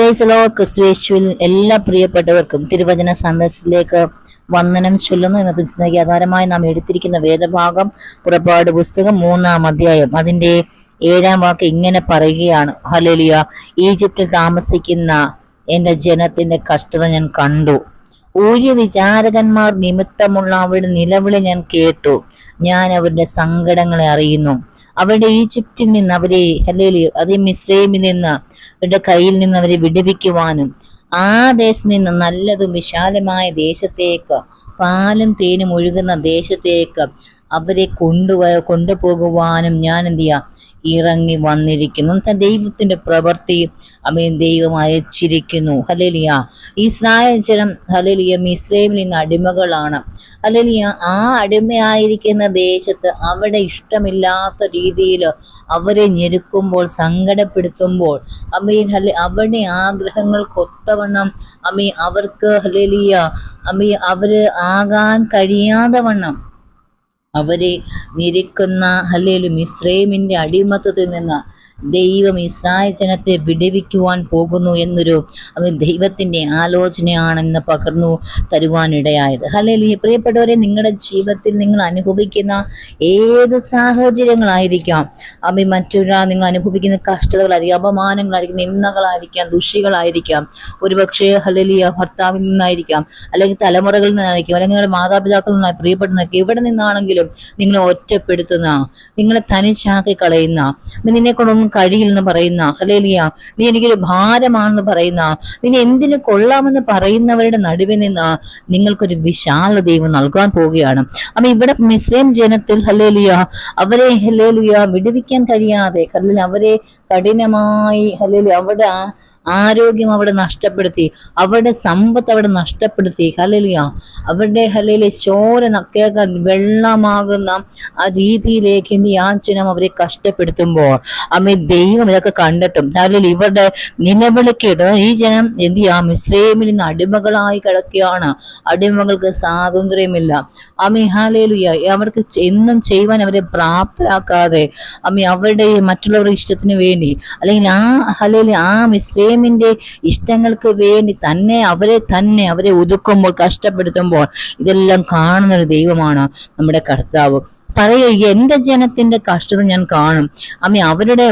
Praise the Lord. ക്രിസ്തുയേശുവിൽ എല്ലാ പ്രിയപ്പെട്ടവർക്കും തിരുവചന സന്ദേശത്തിലേക്ക് വന്ദനം ചൊല്ലുന്നു. ഇന്നത്തെ ചിന്തയ്ക്ക് ആധാരമായി നാം എടുത്തിരിക്കുന്ന വേദഭാഗം പുറപ്പാട് പുസ്തകം 3-ാം അധ്യായം അതിന്റെ 7-ാം വാക്ക് ഇങ്ങനെ പറയുകയാണ്. ഹല്ലേലൂയ. ഈജിപ്തിൽ താമസിക്കുന്ന എന്റെ ജനത്തിന്റെ കഷ്ടത ഞാൻ കണ്ടു. ഊര്യ വിചാരകന്മാർ നിമിത്തമുള്ള അവരുടെ നിലവിളി ഞാൻ കേട്ടു. ഞാൻ അവരുടെ സങ്കടങ്ങളെ അറിയുന്നു. അവരുടെ ഈജിപ്തിൽ നിന്ന് അവരെ അതേ മിസ്രൈമിൽ നിന്ന് അവരുടെ കയ്യിൽ നിന്ന് അവരെ വിടുവിക്കുവാനും ആ ദേശത്ത് നിന്ന് നല്ലതും വിശാലമായ ദേശത്തേക്ക് പാലും തേനും ഒഴുകുന്ന ദേശത്തേക്ക് അവരെ കൊണ്ടുപോകുവാനും ഞാൻ എന്ത് ചെയ്യാം ഇറങ്ങി വന്നിരിക്കുന്നു. ദൈവത്തിന്റെ പ്രവൃത്തി ദൈവം അയച്ചിരിക്കുന്നു. ഹല്ലേലൂയ. ഇസ്രായേൽ ജനം ഹല്ലേലൂയ മിസ്രൈമിൽ നിന്ന് അടിമകളാണ്. ഹല്ലേലൂയ. ആ അടിമയായിരിക്കുന്ന ദേശത്ത് അവിടെ ഇഷ്ടമില്ലാത്ത രീതിയിൽ അവരെ ഞെരുക്കുമ്പോൾ, സങ്കടപ്പെടുത്തുമ്പോൾ അവരുടെ ആഗ്രഹങ്ങൾക്കൊത്തവണ്ണം അവർക്ക് ഹല്ലേലൂയ അവര് ആകാൻ കഴിയാതെ വണ്ണം അവരെ ഞെരുക്കുന്ന ഹല്ലേലൂയ മിസ്രൈമിന്റെ അടിമത്തത്തിൽ നിന്ന് ദൈവം ഇസ്രായേൽ ജനത്തെ വിടുവിക്കുവാൻ പോകുന്നു എന്നൊരു ദൈവത്തിന്റെ ആലോചനയാണെന്ന് പകർന്നു തരുവാനിടയായത്. ഹല്ലേലൂയ. പ്രിയപ്പെട്ടവരെ, നിങ്ങളുടെ ജീവിതത്തിൽ നിങ്ങൾ അനുഭവിക്കുന്ന ഏത് സാഹചര്യങ്ങളായിരിക്കാം, മറ്റൊരാൾ നിങ്ങൾ അനുഭവിക്കുന്ന കഷ്ടതകളായിരിക്കും, അപമാനങ്ങളായിരിക്കും, നിന്ദകളായിരിക്കാം, ദുഷികളായിരിക്കാം, ഒരുപക്ഷെ ഹല്ലേലൂയ ഭർത്താവിൽ നിന്നായിരിക്കാം, അല്ലെങ്കിൽ തലമുറകളിൽ നിന്നായിരിക്കും, അല്ലെങ്കിൽ നിങ്ങളുടെ മാതാപിതാക്കളിൽ നിന്നായി, പ്രിയപ്പെടുന്നതൊക്കെ എവിടെ നിന്നാണെങ്കിലും നിങ്ങളെ ഒറ്റപ്പെടുത്തുന്ന, നിങ്ങളെ തനിച്ചാക്കി കളയുന്ന, നിന്നെ കൊണ്ടൊന്നും കഴിയില്ലെന്ന് പറയുന്ന, ഹല്ലേലൂയ നീ എനിക്കൊരു ഭാരമാണെന്ന് പറയുന്ന, നിന്നെ എന്തിനു കൊള്ളാമെന്ന് പറയുന്നവരുടെ നടുവിൽ നിന്ന് നിങ്ങൾക്കൊരു വിശാല ദൈവം നൽകാൻ പോവുകയാണ്. ഇവിടെ മിസ്രൈം ജനത്തിൽ ഹല്ലേലൂയ അവരെ ഹല്ലേലൂയ വിടുവിക്കാൻ കഴിയാതെ അവരെ കഠിനമായി ഹല്ലേലൂയ അവിടെ ആരോഗ്യം അവിടെ നഷ്ടപ്പെടുത്തി, അവരുടെ സമ്പത്ത് അവിടെ നഷ്ടപ്പെടുത്തി. ഹല്ലേലൂയ അവരുടെ ഹല്ലേലൂയ ചോര കേൾക്കാൻ വെള്ളമാകുന്ന ആ രീതിയിലേക്ക് യാചനം അവരെ കഷ്ടപ്പെടുത്തുമ്പോൾ ദൈവം ഇതൊക്കെ കണ്ടിട്ടും ഹല്ലേലൂയ ഇവരുടെ നിലവിളിക്കേട്ട് ഈ ജനം എന്ത് ചെയ്യാം മിസ്രൈമിൽ നിന്ന് അടിമകളായി കിടക്കുകയാണ്. അടിമകൾക്ക് സ്വാതന്ത്ര്യമില്ല. ഹല്ലേലൂയ അവർക്ക് എന്നും ചെയ്യുവാൻ അവരെ പ്രാപ്തരാക്കാതെ അവരുടെ മറ്റുള്ളവരുടെ ഇഷ്ടത്തിന് വേണ്ടി, അല്ലെങ്കിൽ ഹല്ലേലൂയ ആ മിസ്രൈമിന്റെ ഇഷ്ടങ്ങൾക്ക് വേണ്ടി അവരെ ഒതുക്കുമ്പോൾ, കഷ്ടപ്പെടുത്തുമ്പോൾ ഇതെല്ലാം കാണുന്നൊരു ദൈവമാണ് നമ്മുടെ കർത്താവ്. പറയുക, എന്റെ ജനത്തിന്റെ കഷ്ടത ഞാൻ കാണും. അവരുടെ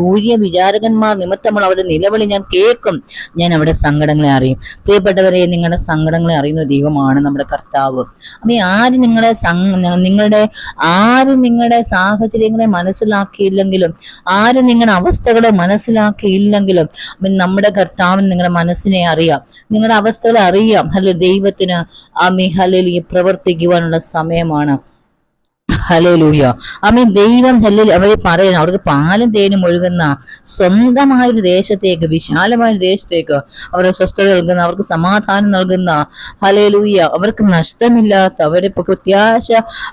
ഊര്യ വിചാരകന്മാർ നിമിത്തമുള്ള അവരുടെ നിലവിളി ഞാൻ കേൾക്കും. ഞാൻ അവിടെ സങ്കടങ്ങളെ അറിയും. പ്രിയപ്പെട്ടവരെ, നിങ്ങളുടെ സങ്കടങ്ങളെ അറിയുന്ന ദൈവമാണ് നമ്മുടെ കർത്താവ്. ആരും നിങ്ങളുടെ സാഹചര്യങ്ങളെ മനസ്സിലാക്കിയില്ലെങ്കിലും, ആരും നിങ്ങളുടെ അവസ്ഥകളെ മനസ്സിലാക്കിയില്ലെങ്കിലും നമ്മുടെ കർത്താവിന് നിങ്ങളുടെ മനസ്സിനെ അറിയാം, നിങ്ങളുടെ അവസ്ഥകളെ അറിയാം. ദൈവത്തിന് ഹല്ലേലൂയ പ്രവർത്തിക്കുവാനുള്ള സമയമാണ്. ഹല്ലേലൂയ. ദൈവം അവരെ പറയുന്നു, അവർക്ക് പാലും തേനും ഒഴുകുന്ന സ്വന്തമായൊരു ദേശത്തേക്ക്, വിശാലമായൊരു ദേശത്തേക്ക് അവരെ സ്വസ്ഥത നൽകുന്ന, അവർക്ക് സമാധാനം നൽകുന്ന, ഹല്ലേലൂയ അവർക്ക് നഷ്ടമില്ലാത്ത, അവരെ പ്രത്യാശ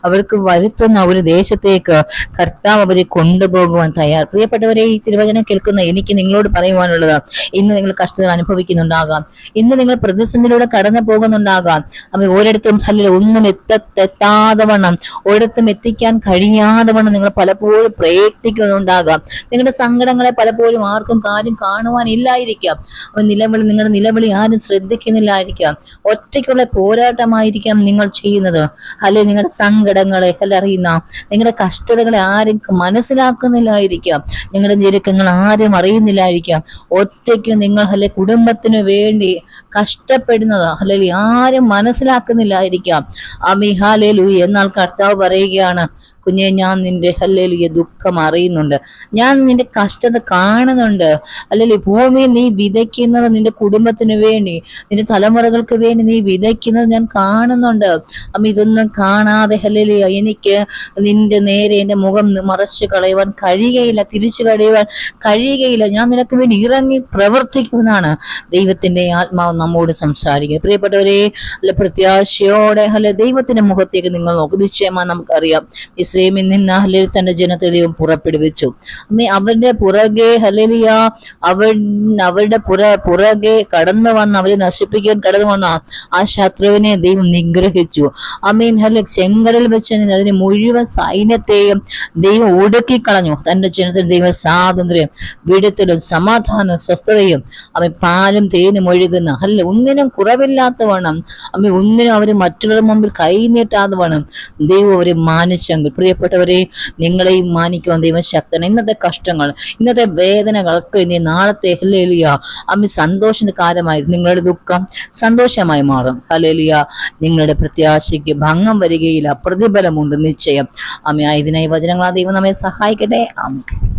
അവർക്ക് വരുത്തുന്ന ഒരു ദേശത്തേക്ക് കർത്താവ് അവരെ കൊണ്ടുപോകുവാൻ തയ്യാർ. പ്രിയപ്പെട്ടവരെ, ഈ തിരുവചനം കേൾക്കുന്ന എനിക്ക് നിങ്ങളോട് പറയുവാനുള്ളത്, ഇന്ന് നിങ്ങൾ കഷ്ടതകൾ അനുഭവിക്കുന്നുണ്ടാകാം, ഇന്ന് നിങ്ങൾ പ്രതിസന്ധിയിലൂടെ കടന്നു പോകുന്നുണ്ടാകാം. ഒരിടത്തും ഒന്നും എത്താതെ വണ്ണം, ഒരിടത്തും എത്തിക്കാൻ കഴിയാതെ വണ്ണം നിങ്ങൾ പലപ്പോഴും പ്രയത്നിക്കുന്നുണ്ടാകാം. നിങ്ങളുടെ സങ്കടങ്ങളെ പലപ്പോഴും ആർക്കും കാര്യം കാണുവാനില്ലായിരിക്കാം. നിങ്ങളുടെ നിലവിളി ആരും ശ്രദ്ധിക്കുന്നില്ലായിരിക്കാം. ഒറ്റയ്ക്കുള്ള പോരാട്ടമായിരിക്കാം നിങ്ങൾ ചെയ്യുന്നത്. അല്ലെങ്കിൽ നിങ്ങളുടെ സങ്കടങ്ങളെ അറിയുന്ന, നിങ്ങളുടെ കഷ്ടതകളെ ആരും മനസ്സിലാക്കുന്നില്ലായിരിക്കാം. നിങ്ങളുടെ ഞെരുക്കങ്ങൾ ആരും അറിയുന്നില്ലായിരിക്കാം. ഒറ്റയ്ക്ക് നിങ്ങൾ കുടുംബത്തിനു വേണ്ടി കഷ്ടപ്പെടുന്നത് ആരും മനസ്സിലാക്കുന്നില്ലായിരിക്കാം. ഹല്ലേലൂയ. എന്നാൽ കർത്താവ് പറയുകയാണ്, കുഞ്ഞെ, ഞാൻ നിന്റെ ഹല്ലേലൂയ ദുഃഖം അറിയുന്നുണ്ട്, ഞാൻ നിന്റെ കഷ്ടത കാണുന്നുണ്ട്. അല്ലെങ്കിൽ ഭൂമിയിൽ നീ വിതയ്ക്കുന്നത് നിന്റെ കുടുംബത്തിന് വേണ്ടി, നിന്റെ തലമുറകൾക്ക് വേണ്ടി നീ വിതയ്ക്കുന്നത് ഞാൻ കാണുന്നുണ്ട്. ഇതൊന്നും കാണാതെ ഹല്ലേലൂയ എനിക്ക് നിന്റെ നേരെ എന്റെ മുഖം മറച്ചു കളയുവാൻ കഴിയുകയില്ല, തിരിച്ചു കളയുവാൻ കഴിയുകയില്ല. ഞാൻ നിനക്ക് വേണ്ടി ഇറങ്ങി പ്രവർത്തിക്കുന്നതാണ് ദൈവത്തിന്റെ ആത്മാവ് നമ്മോട് സംസാരിക്കുക. പ്രിയപ്പെട്ടവരെ, പ്രത്യാശയോടെ ദൈവത്തിന്റെ മുഖത്തേക്ക് നിങ്ങൾ നോക്കും. നിശ്ചയമായി നമുക്കറിയാം മിസ്രൈമിൽ നിന്ന് ഹല്ലേലൂയ തന്റെ ജനത്തെ ദൈവം പുറപ്പെടുവിച്ചു. അമ്മേ അവരുടെ പുറകെ ഹല്ലേലൂയ അവരുടെ പുറകെ കടന്നു വന്ന അവരെ നശിപ്പിക്കാൻ കടന്നു വന്ന ആ ശത്രുവിനെ ദൈവം നിഗ്രഹിച്ചു. അമ്മീൻ ഹല്ലേലൂയ ചെങ്കടൽ വെച്ച് അതിന് മുഴുവൻ സൈന്യത്തെയും ദൈവം ഒടുക്കിക്കളഞ്ഞു. തന്റെ ജനത്തിന് ദൈവം സ്വാതന്ത്ര്യം, വിടുതലും സമാധാനവും സ്വസ്ഥതയും അവൻ പാലും തേനും ഒഴുകുന്ന ഒന്നിനും കുറവില്ലാത്തവണ്ണം ഒന്നിനും അവര് മറ്റുള്ളവരുടെ മുമ്പിൽ കൈനീട്ടാതെ വേണം ദൈവം അവരെ മാനിച്ചെങ്കിൽ, പ്രിയപ്പെട്ടവരെ നിങ്ങളെയും മാനിക്കുവാൻ ദൈവം ശക്തനാണ്. ഇന്നത്തെ കഷ്ടങ്ങൾ, ഇന്നത്തെ വേദനകൾക്ക് ഇനി നാളത്തെ ഹല്ലേലൂയ സന്തോഷത്തിന്റെ കാലമായി നിങ്ങളുടെ ദുഃഖം സന്തോഷമായി മാറും. ഹല്ലേലൂയ നിങ്ങളുടെ പ്രത്യാശയ്ക്ക് ഭംഗം വരികയില്ല, പ്രതിഫലമുണ്ട് നിശ്ചയം. ഇതിനായി വചനങ്ങളാ ദൈവം നമ്മെ സഹായിക്കട്ടെ. ആമേൻ.